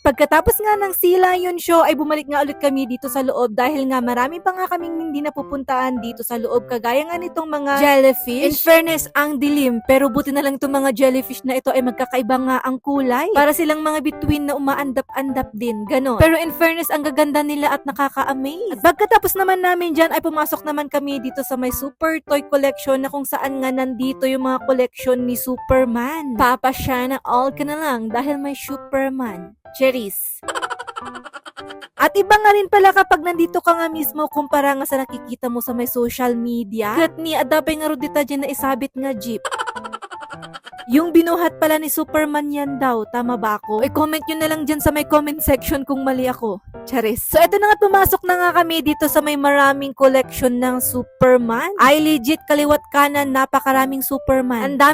Pagkatapos nga ng Sea Lion Show ay bumalik nga ulit kami dito sa loob dahil nga marami pa nga kaming hindi napupuntaan dito sa loob kagaya nga nitong mga jellyfish. In fairness, ang dilim pero buti na lang itong mga jellyfish na ito ay magkakaiba nga ang kulay. Para silang mga bituin na umaandap-andap din, ganon. Pero in fairness, ang gaganda nila at nakaka-amaze. At pagkatapos naman namin dyan ay pumasok naman kami dito sa may super toy collection na kung saan nga nandito yung mga collection ni Superman. Papa siya na all ka na lang dahil may Superman. Cheris. At iba nga rin pala kapag nandito ka nga mismo kumpara nga sa nakikita mo sa may social media. Kat ni adapay nga rudita dyan na isabit nga jeep. Yung binuhat pala ni Superman yan daw. Tama ba ako? Ay, comment nyo na lang dyan sa may comment section kung mali ako. Charis. So, eto na nga, pumasok na nga kami dito sa may maraming collection ng Superman. Ay, legit, kaliwat kanan, napakaraming Superman. Ang dami